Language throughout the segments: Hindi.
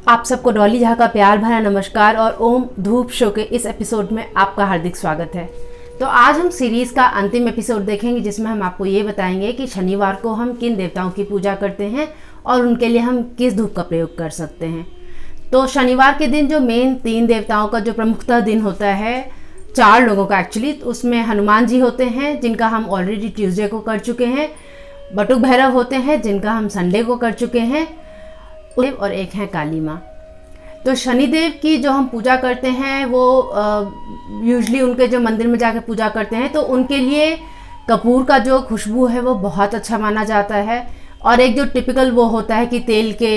आप सबको डॉली झा का प्यार भरा नमस्कार और ओम धूप शो के इस एपिसोड में आपका हार्दिक स्वागत है। तो आज हम सीरीज़ का अंतिम एपिसोड देखेंगे जिसमें हम आपको ये बताएंगे कि शनिवार को हम किन देवताओं की पूजा करते हैं और उनके लिए हम किस धूप का प्रयोग कर सकते हैं। तो शनिवार के दिन जो मेन 3 देवताओं का जो प्रमुखतः दिन होता है, 4 लोगों का एक्चुअली, तो उसमें हनुमान जी होते हैं जिनका हम ऑलरेडी ट्यूसडे को कर चुके हैं, बटुक भैरव होते हैं जिनका हम संडे को कर चुके हैं, और एक है काली माँ। तो शनिदेव की जो हम पूजा करते हैं वो यूजुअली उनके जो मंदिर में जाकर पूजा करते हैं तो उनके लिए कपूर का जो खुशबू है वो बहुत अच्छा माना जाता है। और एक जो टिपिकल वो होता है कि तेल के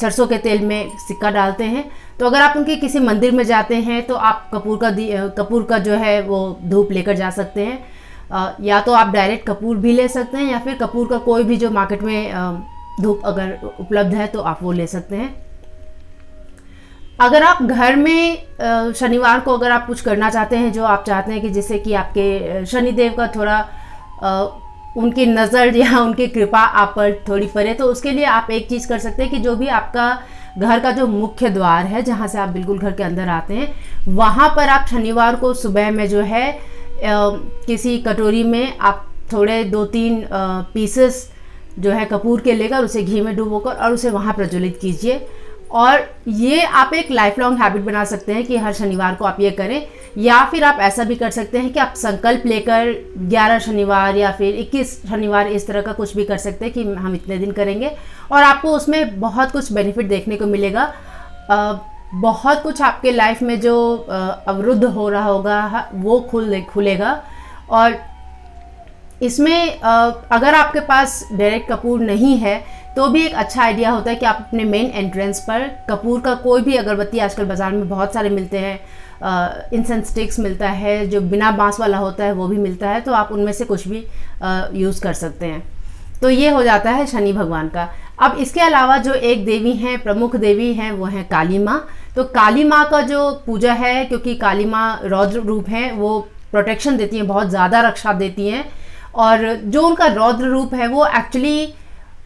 सरसों के तेल में सिक्का डालते हैं। तो अगर आप उनके किसी मंदिर में जाते हैं तो आप कपूर का जो है वो धूप लेकर जा सकते हैं। या तो आप डायरेक्ट कपूर भी ले सकते हैं या फिर कपूर का कोई भी जो मार्केट में धूप अगर उपलब्ध है तो आप वो ले सकते हैं। अगर आप घर में शनिवार को अगर आप कुछ करना चाहते हैं जो आप चाहते हैं कि जिससे कि आपके शनिदेव का थोड़ा उनकी नज़र या उनकी कृपा आप पर थोड़ी पड़े, तो उसके लिए आप एक चीज़ कर सकते हैं कि जो भी आपका घर का जो मुख्य द्वार है जहाँ से आप बिल्कुल घर के अंदर आते हैं, वहाँ पर आप शनिवार को सुबह में जो है किसी कटोरी में आप थोड़े 2-3 पीसेस जो है कपूर के लेकर उसे घी में डुबोकर और उसे वहाँ प्रज्वलित कीजिए। और ये आप एक लाइफ लॉन्ग हैबिट बना सकते हैं कि हर शनिवार को आप ये करें। या फिर आप ऐसा भी कर सकते हैं कि आप संकल्प लेकर 11 शनिवार या फिर 21 शनिवार इस तरह का कुछ भी कर सकते हैं कि हम इतने दिन करेंगे और आपको उसमें बहुत कुछ बेनिफिट देखने को मिलेगा। बहुत कुछ आपके लाइफ में जो अवरुद्ध हो रहा होगा वो खुलेगा। और इसमें अगर आपके पास डायरेक्ट कपूर नहीं है तो भी एक अच्छा आइडिया होता है कि आप अपने मेन एंट्रेंस पर कपूर का कोई भी अगरबत्ती, आजकल बाज़ार में बहुत सारे मिलते हैं, इंसेंस स्टिक्स मिलता है, जो बिना बांस वाला होता है वो भी मिलता है, तो आप उनमें से कुछ भी यूज़ कर सकते हैं। तो ये हो जाता है शनि भगवान का। अब इसके अलावा जो एक देवी हैं, प्रमुख देवी हैं, वो हैं काली माँ। तो काली माँ का जो पूजा है, क्योंकि काली माँ रौद्र रूप हैं, वो प्रोटेक्शन देती हैं, बहुत ज़्यादा रक्षा देती हैं। और जो उनका रौद्र रूप है वो एक्चुअली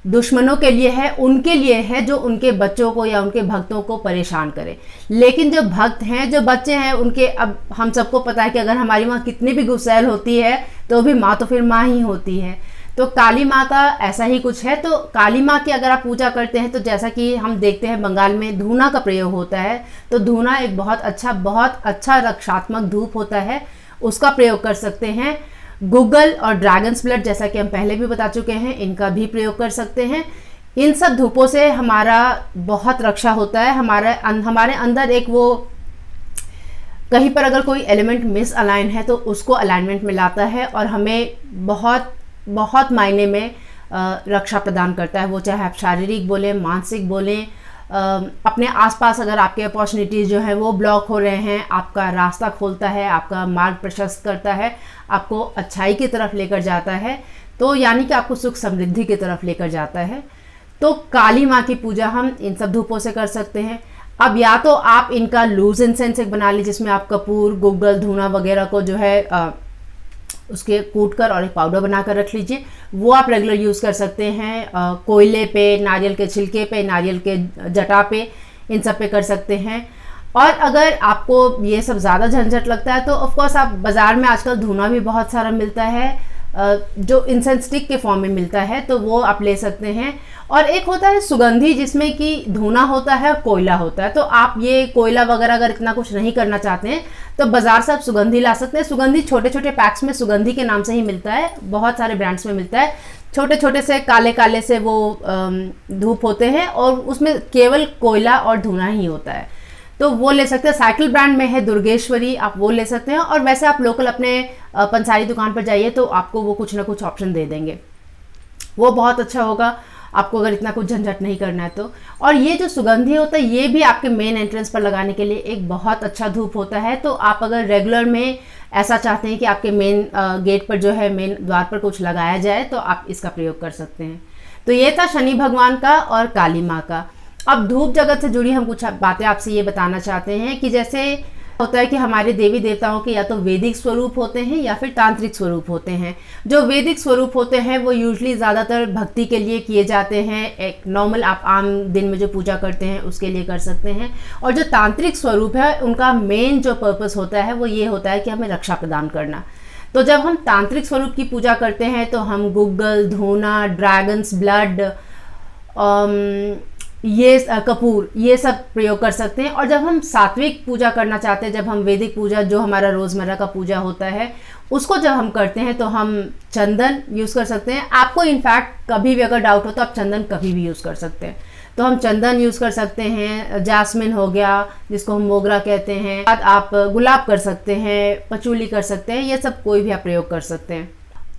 दुश्मनों के लिए है, उनके लिए है जो उनके बच्चों को या उनके भक्तों को परेशान करे। लेकिन जो भक्त हैं, जो बच्चे हैं, उनके, अब हम सबको पता है कि अगर हमारी माँ कितनी भी गुस्सैल होती है तो भी माँ तो फिर माँ ही होती है। तो काली माँ का ऐसा ही कुछ है। तो काली माँ की अगर आप पूजा करते हैं तो जैसा कि हम देखते हैं बंगाल में धूना का प्रयोग होता है, तो धूना एक बहुत अच्छा रक्षात्मक धूप होता है, उसका प्रयोग कर सकते हैं। गूगल और ड्रैगन्स ब्लड, जैसा कि हम पहले भी बता चुके हैं, इनका भी प्रयोग कर सकते हैं। इन सब धूपों से हमारा बहुत रक्षा होता है। हमारे अंदर एक वो, कहीं पर अगर कोई एलिमेंट मिस अलाइन है तो उसको अलाइनमेंट में लाता है और हमें बहुत मायने में रक्षा प्रदान करता है। वो चाहे आप शारीरिक बोलें, मानसिक बोलें, अपने आसपास अगर आपके अपॉर्चुनिटीज़ जो हैं वो ब्लॉक हो रहे हैं, आपका रास्ता खोलता है, आपका मार्ग प्रशस्त करता है, आपको अच्छाई की तरफ लेकर जाता है, तो यानी कि आपको सुख समृद्धि की तरफ लेकर जाता है। तो काली माँ की पूजा हम इन सब धूपों से कर सकते हैं। अब या तो आप इनका लूज इंसेंस एक बना लीजिए जिसमें आप कपूर, गूगल, धूना वगैरह को जो है उसके कूट कर और एक पाउडर बनाकर रख लीजिए, वो आप रेगुलर यूज़ कर सकते हैं। कोयले पे, नारियल के छिलके पे, नारियल के जटा पे, इन सब पे कर सकते हैं। और अगर आपको ये सब ज़्यादा झंझट लगता है तो ऑफ कोर्स आप बाज़ार में आजकल धूना भी बहुत सारा मिलता है, जो इंसेंस स्टिक के फॉर्म में मिलता है, तो वो आप ले सकते हैं। और एक होता है सुगंधी, जिसमें कि धूना होता है और कोयला होता है। तो आप ये कोयला वगैरह अगर इतना कुछ नहीं करना चाहते हैं तो बाज़ार से आप सुगंधी ला सकते हैं। सुगंधी छोटे छोटे पैक्स में सुगंधी के नाम से ही मिलता है, बहुत सारे ब्रांड्स में मिलता है। छोटे छोटे से काले से वो धूप होते हैं और उसमें केवल कोयला और धूना ही होता है, तो वो ले सकते हैं। साइकिल ब्रांड में है दुर्गेश्वरी, आप वो ले सकते हैं। और वैसे आप लोकल अपने पंसारी दुकान पर जाइए तो आपको वो कुछ ना कुछ ऑप्शन दे देंगे, वो बहुत अच्छा होगा आपको अगर इतना कुछ झंझट नहीं करना है तो। और ये जो सुगंधी होता है ये भी आपके मेन एंट्रेंस पर लगाने के लिए एक बहुत अच्छा धूप होता है। तो आप अगर रेगुलर में ऐसा चाहते हैं कि आपके मेन गेट पर जो है, मेन द्वार पर कुछ लगाया जाए, तो आप इसका प्रयोग कर सकते हैं। तो ये था शनि भगवान का और काली माँ का। अब धूप जगत से जुड़ी हम कुछ बातें आपसे ये बताना चाहते हैं कि जैसे होता है कि हमारे देवी देवताओं के या तो वैदिक स्वरूप होते हैं या फिर तांत्रिक स्वरूप होते हैं। जो वैदिक स्वरूप होते हैं वो यूजुअली ज़्यादातर भक्ति के लिए किए जाते हैं, एक नॉर्मल आप आम दिन में जो पूजा करते हैं उसके लिए कर सकते हैं। और जो तांत्रिक स्वरूप है उनका मेन जो पर्पस होता है वो ये होता है कि हमें रक्षा प्रदान करना। तो जब हम तांत्रिक स्वरूप की पूजा करते हैं तो हम गुग्गल, धूना, ड्रैगन्स ब्लड, ये कपूर, ये सब प्रयोग कर सकते हैं। और जब हम सात्विक पूजा करना चाहते हैं, जब हम वैदिक पूजा जो हमारा रोज़मर्रा का पूजा होता है उसको जब हम करते हैं तो हम चंदन यूज़ कर सकते हैं। आपको इनफैक्ट कभी भी अगर डाउट हो तो आप चंदन कभी भी यूज़ कर सकते हैं। तो हम चंदन यूज़ कर सकते हैं, जास्मिन हो गया जिसको हम मोगरा कहते हैं, आप गुलाब कर सकते हैं, पचूली कर सकते हैं, ये सब कोई भी आप प्रयोग कर सकते हैं।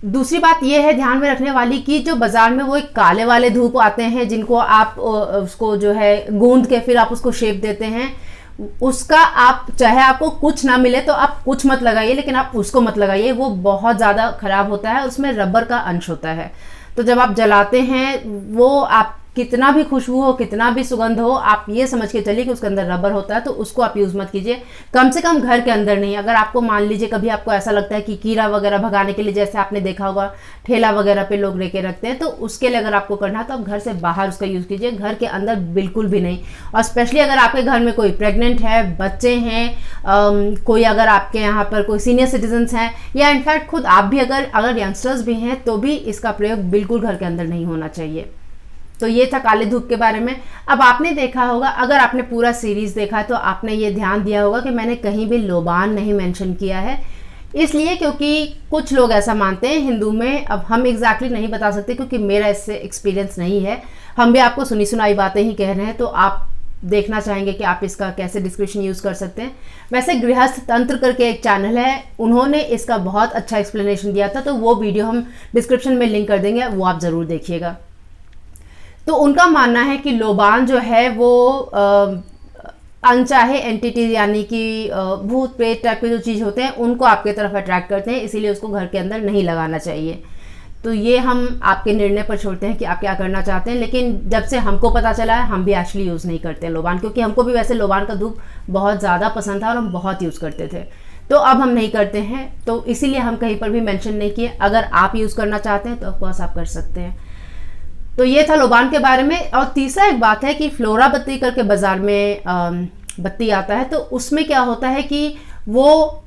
दूसरी बात यह है ध्यान में रखने वाली कि जो बाजार में वो एक काले वाले धूप आते हैं जिनको आप उसको जो है गूंद के फिर आप उसको शेप देते हैं, उसका आप चाहे आपको कुछ ना मिले तो आप कुछ मत लगाइए, लेकिन आप उसको मत लगाइए, वो बहुत ज़्यादा खराब होता है, उसमें रबर का अंश होता है। तो जब आप जलाते हैं वो आप कितना भी खुशबू हो, कितना भी सुगंध हो, आप ये समझ के चलिए कि उसके अंदर रबर होता है, तो उसको आप यूज़ मत कीजिए, कम से कम घर के अंदर नहीं। अगर आपको मान लीजिए कभी आपको ऐसा लगता है कि कीड़ा वगैरह भगाने के लिए, जैसे आपने देखा होगा ठेला वगैरह पे लोग लेके रखते हैं, तो उसके लिए अगर आपको करना है तो आप घर से बाहर उसका यूज़ कीजिए, घर के अंदर बिल्कुल भी नहीं। और स्पेशली अगर आपके घर में कोई प्रेग्नेंट है, बच्चे हैं, कोई अगर आपके यहाँ पर कोई सीनियर सिटीजन्स हैं, या इनफैक्ट खुद आप भी अगर यंगस्टर्स भी हैं, तो भी इसका प्रयोग बिल्कुल घर के अंदर नहीं होना चाहिए। तो ये था काले धूप के बारे में। अब आपने देखा होगा, अगर आपने पूरा सीरीज़ देखा तो आपने ये ध्यान दिया होगा कि मैंने कहीं भी लोबान नहीं मेंशन किया है, इसलिए क्योंकि कुछ लोग ऐसा मानते हैं हिंदू में। अब हम एग्जैक्टली नहीं बता सकते क्योंकि मेरा इससे एक्सपीरियंस नहीं है, हम भी आपको सुनी सुनाई बातें ही कह रहे हैं, तो आप देखना चाहेंगे कि आप इसका कैसे डिस्क्रिप्शन यूज़ कर सकते हैं। वैसे गृहस्थ तंत्र करके एक चैनल है, उन्होंने इसका बहुत अच्छा एक्सप्लेनेशन दिया था, तो वो वीडियो हम डिस्क्रिप्शन में लिंक कर देंगे, वो आप ज़रूर देखिएगा। तो उनका मानना है कि लोबान जो है वो अनचाहे एंटिटी यानी कि भूत प्रेत टाइप के जो चीज़ होते हैं उनको आपके तरफ अट्रैक्ट करते हैं, इसीलिए उसको घर के अंदर नहीं लगाना चाहिए। तो ये हम आपके निर्णय पर छोड़ते हैं कि आप क्या करना चाहते हैं, लेकिन जब से हमको पता चला है हम भी एक्चुअली यूज़ नहीं करते हैं लोबान, क्योंकि हमको भी वैसे लोबान का धूप बहुत ज़्यादा पसंद था और हम बहुत यूज़ करते थे। तो अब हम नहीं करते हैं, तो इसीलिए हम कहीं पर भी मेंशन नहीं किए। अगर आप यूज़ करना चाहते हैं तो ऑफकोर्स आप कर सकते हैं। तो ये था लोबान के बारे में। और तीसरा एक बात है कि फ्लोरा बत्ती करके बाज़ार में बत्ती आता है, तो उसमें क्या होता है कि वो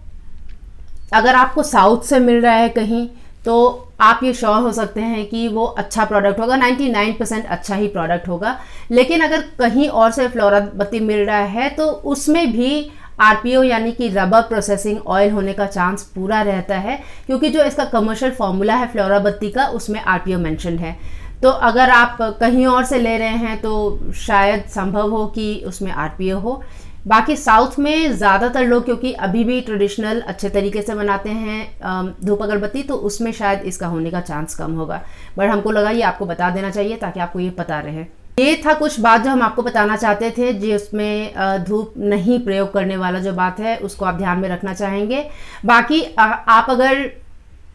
अगर आपको साउथ से मिल रहा है कहीं, तो आप ये श्योर हो सकते हैं कि वो अच्छा प्रोडक्ट होगा, 99% अच्छा ही प्रोडक्ट होगा। लेकिन अगर कहीं और से फ्लोरा बत्ती मिल रहा है तो उसमें भी आरपीओ यानी कि रबर प्रोसेसिंग ऑयल होने का चांस पूरा रहता है, क्योंकि जो इसका कमर्शियल फॉर्मूला है फ्लोरा बत्ती का उसमें आरपीओ मेंशन है। तो अगर आप कहीं और से ले रहे हैं तो शायद संभव हो कि उसमें आरपीओ हो। बाकी साउथ में ज़्यादातर लोग क्योंकि अभी भी ट्रेडिशनल अच्छे तरीके से बनाते हैं धूप अगरबत्ती, तो उसमें शायद इसका होने का चांस कम होगा। बट हमको लगा ये आपको बता देना चाहिए ताकि आपको ये पता रहे। ये था कुछ बात जो हम आपको बताना चाहते थे, जिसमें धूप नहीं प्रयोग करने वाला जो बात है उसको आप ध्यान में रखना चाहेंगे। बाकी आप अगर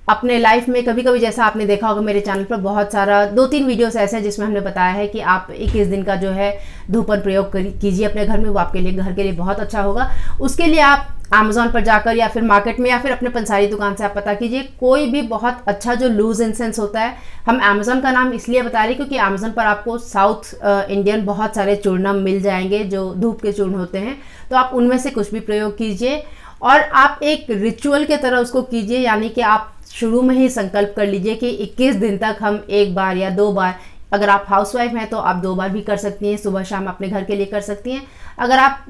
अपने लाइफ में कभी कभी, जैसा आपने देखा होगा मेरे चैनल पर बहुत सारा 2-3 वीडियोस ऐसे हैं जिसमें हमने बताया है कि आप 21 दिन का जो है धूपन प्रयोग कीजिए अपने घर में, वो आपके लिए घर के लिए बहुत अच्छा होगा। उसके लिए आप अमेज़ॉन पर जाकर या फिर मार्केट में या फिर अपने पंसारी दुकान से आप पता कीजिए, कोई भी बहुत अच्छा जो लूज इंसेंस होता है। हम अमेज़ॉन का नाम इसलिए बता रहे हैं क्योंकि अमेज़ॉन पर आपको साउथ इंडियन बहुत सारे चूर्णम मिल जाएंगे जो धूप के चूर्ण होते हैं, तो आप उनमें से कुछ भी प्रयोग कीजिए और आप एक रिचुअल के तरह उसको कीजिए। यानी कि आप शुरू में ही संकल्प कर लीजिए कि 21 दिन तक हम 1 बार या 2 बार, अगर आप हाउसवाइफ हैं तो आप 2 बार भी कर सकती हैं, सुबह शाम अपने घर के लिए कर सकती हैं। अगर आप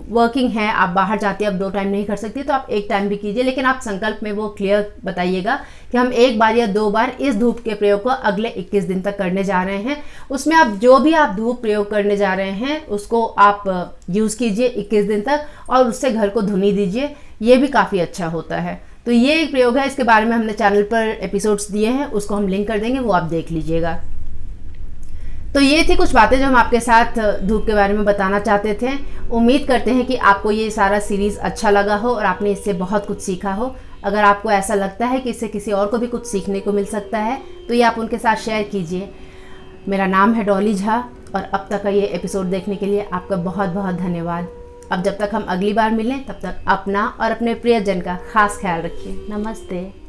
वर्किंग हैं, आप बाहर जाते हैं, आप 2 टाइम नहीं कर सकती तो आप 1 टाइम भी कीजिए, लेकिन आप संकल्प में वो क्लियर बताइएगा कि हम 1 बार या 2 बार इस धूप के प्रयोग को अगले 21 दिन तक करने जा रहे हैं। उसमें आप जो भी आप धूप प्रयोग करने जा रहे हैं उसको आप यूज़ कीजिए 21 दिन तक और उससे घर को धुनी दीजिए, ये भी काफ़ी अच्छा होता है। तो ये एक प्रयोग है, इसके बारे में हमने चैनल पर एपिसोड्स दिए हैं, उसको हम लिंक कर देंगे, वो आप देख लीजिएगा। तो ये थी कुछ बातें जो हम आपके साथ धूप के बारे में बताना चाहते थे। उम्मीद करते हैं कि आपको ये सारा सीरीज़ अच्छा लगा हो और आपने इससे बहुत कुछ सीखा हो। अगर आपको ऐसा लगता है कि इससे किसी और को भी कुछ सीखने को मिल सकता है तो ये आप उनके साथ शेयर कीजिए। मेरा नाम है डॉली झा और अब तक का ये एपिसोड देखने के लिए आपका बहुत बहुत धन्यवाद। अब जब तक हम अगली बार मिलें तब तक अपना और अपने प्रियजन का खास ख्याल रखिए। नमस्ते।